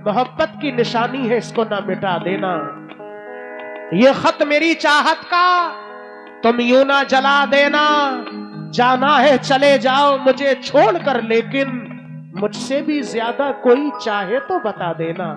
मोहब्बत की निशानी है, इसको ना मिटा देना। ये खत मेरी चाहत का तुम यूं ना जला देना। जाना है चले जाओ मुझे छोड़कर, लेकिन मुझसे भी ज्यादा कोई चाहे तो बता देना।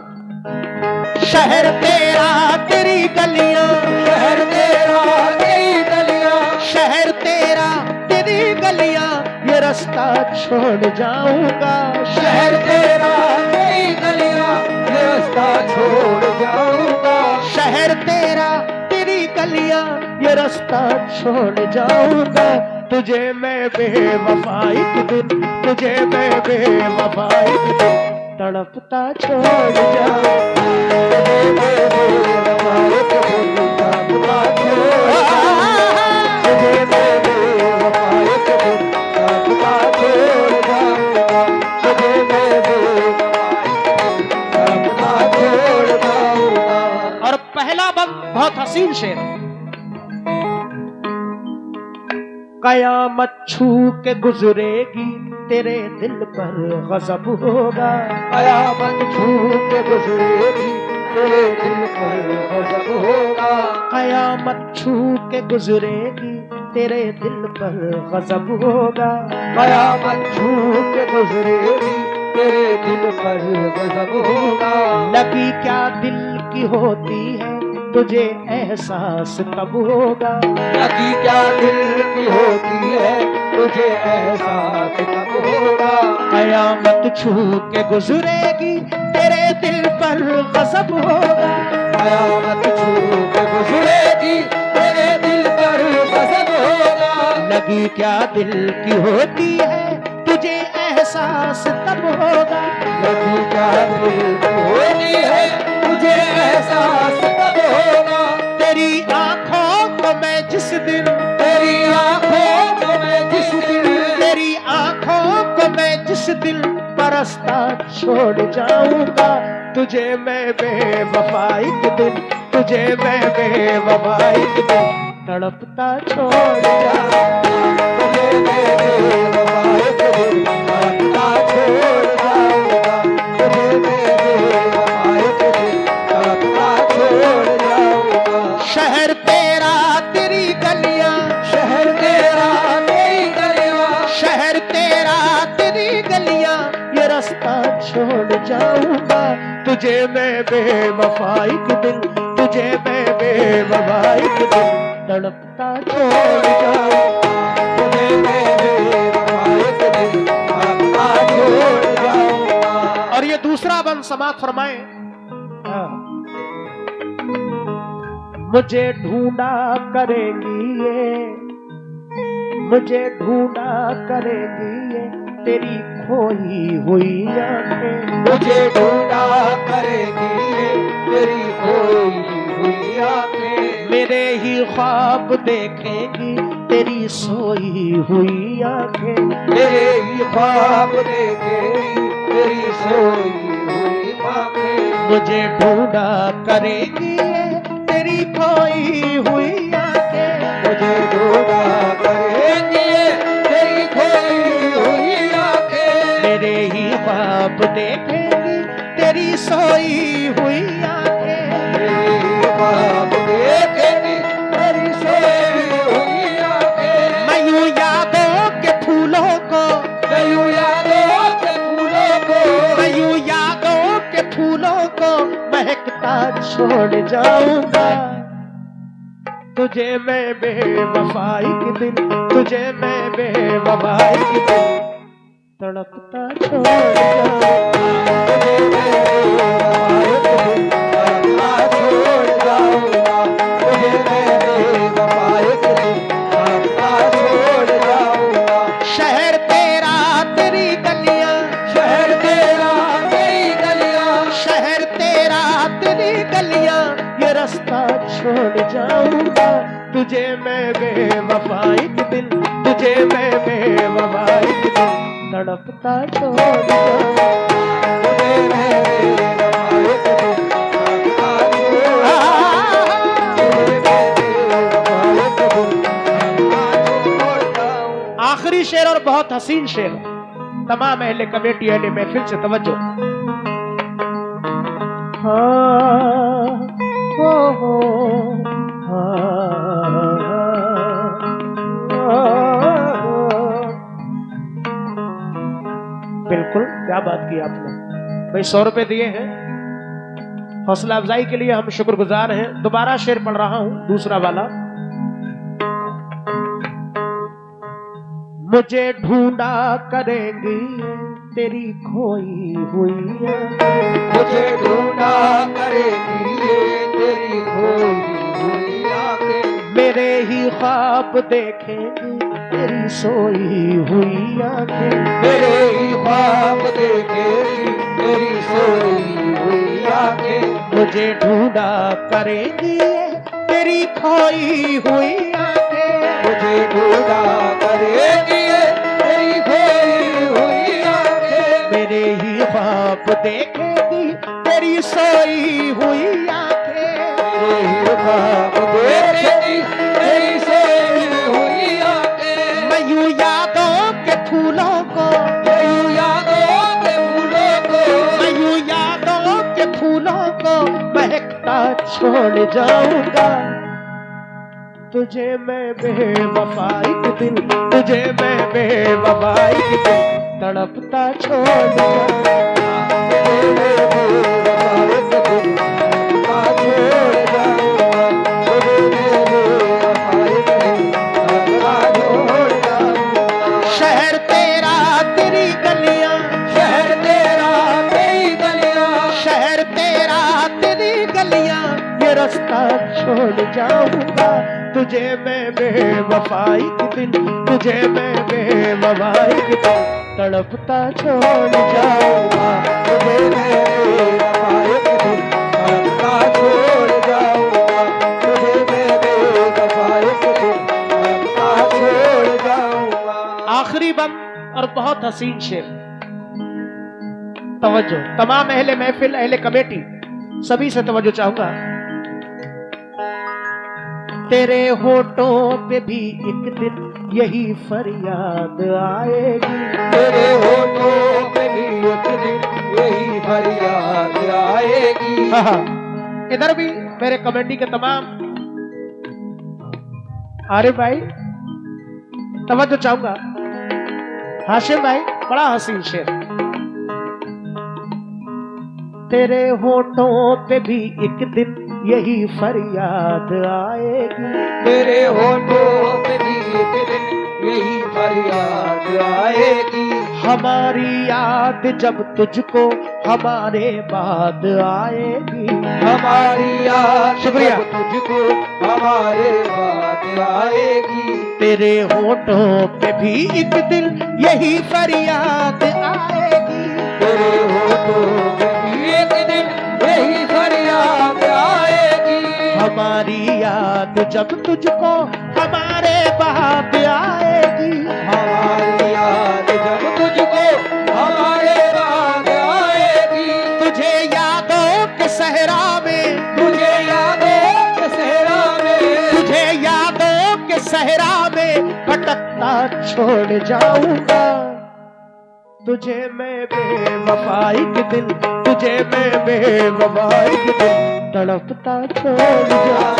शहर तेरा तेरी गलियां, शहर तेरा तेरी गलियां, शहर तेरा तेरी गलियां, ये रास्ता छोड़ जाऊंगा। शहर तेरा तेरी गलियां, ये रास्ता छोड़ जाऊंगा। शहर तेरा तेरी गलियां, ये रास्ता छोड़ जाऊंगा। तुझे मैं बेवफा एक दिन, तुझे मैं बेवफा एक दिन तड़पता छोड़ जाऊंगा। और पहला बंद बहुत हसीन शेर। कयामत छू के गुजरेगी तेरे दिल पर गजब होगा। कयामत छू के गुजरेगी तेरे दिल पर गजब होगा। कयामत छू के गुजरेगी तेरे दिल पर गजब होगा। कयामत छू के गुजरेगी तेरे दिल पर गजब होगा। लगी क्या दिल की होती है तुझे एहसास तब होगा। लगी क्या दिल की होती है तुझे एहसास तब होगा। कयामत छू के गुजरेगी तेरे दिल पर गजब होगा। कयामत छू के गुजरेगी तेरे दिल पर गजब होगा। लगी क्या दिल की होती है तुझे एहसास तब होगा। लगी क्या दिल की होती है तुझे एहसास तब होगा। तेरी आंखों को मैं जिस दिन, तेरी आंखों को मैं जिस दिन, तेरी आंखों को मैं जिस दिन बरसता छोड़ जाऊंगा। तुझे मैं बेवफा एक दिन, तुझे मैं बेवफा एक दिन तड़पता छोड़ जाऊंगा। तुझे मैं बेवफा एक दिन तड़पता छोड़ जाऊंगा। तुझे मैं बेवफा एक दिन तड़पता छोड़ जाऊंगा। शहर तेरा तेरी गलियां, शहर तेरा तेरी गलियां, शहर तेरा तेरी गलियां, ये रास्ता छोड़ जाऊंगा। तुझे मैं बेवफा एक दिन, तुझे मैं बेवफा एक दिन तड़पता छोड़ जाऊंगा। तुझे मैं बेवफा एक दिन तड़पता छोड़ जाऊंगा। और ये दूसरा बंद समाप्त फरमाए। मुझे ढूंढा करेंगी ये, मुझे ढूंढा करेंगी ये तेरी खोई हुई आंखें। मुझे ढूंढा करेगी ये तेरी खोई हुई आंखें। मेरे ही ख्वाब देखेंगी तेरी सोई हुई आंखें। मेरे ही ख्वाब देखेगी तेरी सोई हुई आंखें। मुझे ढूंढा करेंगी ये तेरी खोई हुई आंखें। मुझे ढूंढा करेगी ये तेरी खोई हुई आंखें। मेरे ही ख्वाब देखेंगी तेरी सोई हुई आंखें। मेरे ही ख्वाब देखेगी तेरी सोई हुई आंखें। मैं यूं यादों के फूलों को, मैं यूं यादों के फूलों को, मैं यूं यादों के फूलों को महकता छोड़ जाऊंगा। तुझे मैं बेवफा एक दिन, तुझे मैं बेवफा एक दिन तड़पता छोड़ जाऊंगा। तुझे मैं बेवफा एक दिन तड़पता छोड़ जाऊंगा। तुझे मैं बेवफा एक दिन तड़पता छोड़ जाऊंगा। शहर तेरा तेरी गलियां, शहर तेरा तेरी गलियां, शहर तेरा तेरी गलियां, ये रास्ता छोड़ जाऊंगा। तुझे मैं बेवफा एक दिन, तुझे मैं बेवफा एक दिन तड़पता छोड़ जाऊंगा। तुझे मैं बेवफा एक दिन तड़पता छोड़ जाऊंगा। तुझे मैं बेवफा एक दिन तड़पता छोड़ जाऊंगा। आखिरी शेर और बहुत हसीन शेर। तमाम अहले कमेटी अहले महफिल से तवज्जो। हाँ हो हाँ, बिल्कुल क्या बात की आपने भाई। 100 रुपए दिए हैं हौसला अफजाई के लिए, हम शुक्रगुजार हैं। दोबारा शेर पढ़ रहा हूं, दूसरा वाला। मुझे ढूंढा करेंगी तेरी खोई हुई, मुझे ढूंढा करेगी तेरी खोई हुई आंखें, मेरे ही ख्वाब देखेंगी तेरी सोई हुई आंखें, मेरे ही ख्वाब देखेगी तेरी सोई हुई आंखें, मुझे ढूंढा करेंगी तेरी खोई हुई आंखें, मुझे ढूंढा करेगी तेरी खोई हुई आंखें, मेरे ही ख्वाब देखेगी तेरी सोई हुई आंखें, मेरे ही ख्वाब देखेगी तेरी सोई हुई आंखें, मैं यूं यादों के फूलों को, यूं यादों के फूलों को, मैं यूं यादों के फूलों को महकता छोड़ जाऊंगा, तुझे मैं बेवफाई के दिल, तुझे मैं बेवफाई के दिल तड़पता छोड़ जाऊंगा, शहर तेरा तेरी गलियां, शहर तेरा तेरी गलियां, शहर तेरा तेरी गलियां, ये रास्ता छोड़ जाऊंगा, तुझे मैं बेवफाई के दिल, तुझे मैं बेवफाई के दिल तड़पता छोड़ जाऊंगा, तुझे मैं बेवफाई के दिल तड़पता छोड़ जाऊंगा, तुझे मैं बेवफाई के दिल तड़पता छोड़ जाऊंगा। आखिरी बंद और बहुत हसीन शेर। तवज्जो तमाम अहले महफिल, अहले कमेटी, सभी से तवज्जो चाहूंगा। तेरे होठों पे भी एक दिन यही फरियाद आएगी, तेरे होठों पे भी एक दिन यही फरियाद आएगी। इधर भी मेरे कमेटी के तमाम आरिफ भाई तवज्जो चाहूंगा। हाशिम भाई बड़ा हसीन शेर। तेरे होठों पे भी एक दिन यही फरियाद आएगी, तेरे होठों पे भी एक दिन यही फरियाद आएगी, हमारी याद जब तुझको हमारे बाद आएगी, हमारी याद शुक्रिया। जब तुझको हमारे बाद आएगी, तेरे होठों पे भी एक दिन यही फरियाद आएगी, तेरे होठों पे भी एक दिन यही फरियाद आएगी, हमारी याद जब तुझको हमारे बाद आएगी, हमारी याद जब तुझको हमारे बाद आएगी, तुझे यादों के सहरा में, तुझे यादों के सहरा में, तुझे यादों के सहरा में भटकता छोड़ जाऊंगा, तुझे मैं बेवफाई के दिल, तुझे मैं बेवफाई के दिल तड़पता छोड़ जाऊंगा,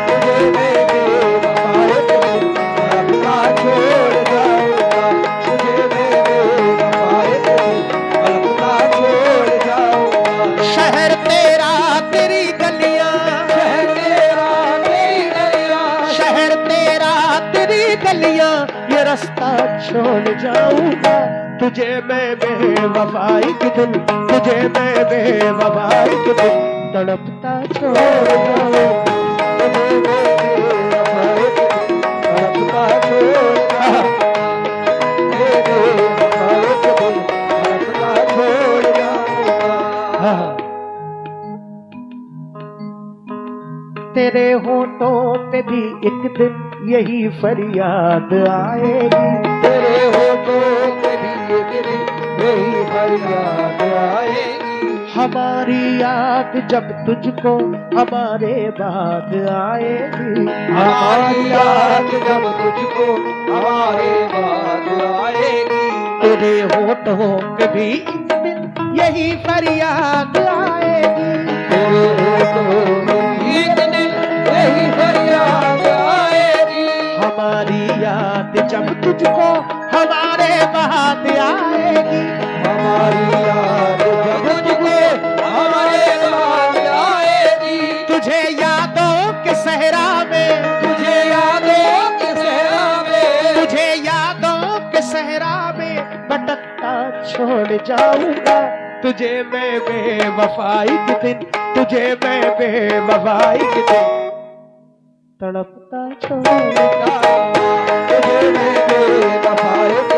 तुझे मैं बेवफाई के दिल तड़पता छोड़ जाऊंगा, तुझे मैं बेवफाई के दिल तड़पता छोड़ जाऊंगा। शहर तेरा तेरी गलियां, शहर तेरा तेरी गलियां, शहर तेरा तेरी गलियां, ये रास्ता छोड़ जाऊंगा, तुझे मैं बेवफाई के दिल, तुझे मैं बेवफाई के दिल तड़पता छोड़ जाऊंगा, तुझे मैं बेवफाई के दिल तड़पता छोड़ जाऊंगा, तुझे बेवफाई के दिल तड़पता छोड़ जाऊंगा। तेरे होठों पे भी एक दिन यही फरियाद आएगी, तेरे होठों पे भी एक दिन यही फरियाद आएगी, हमारी याद जब तुझको हमारे बाद आएगी, हमारी याद जब तुझको हमारे बाद आएगी, तेरे होठों पे भी एक दिन यही फरियाद आएगी, याद जब तुझको हमारे बाद आएगी, हमारी याद जब तुझको हमारे बाद आएगी, तुझे यादों के सहरा में, तुझे यादों के सहरा में, तुझे यादों के सहरा में भटकता छोड़ जाऊंगा, तुझे मैं बेवफाई के दिन, तुझे मैं बेवफाई के दिन तड़पता छोड़ जाऊंगा, तुझे मैं बेवफाई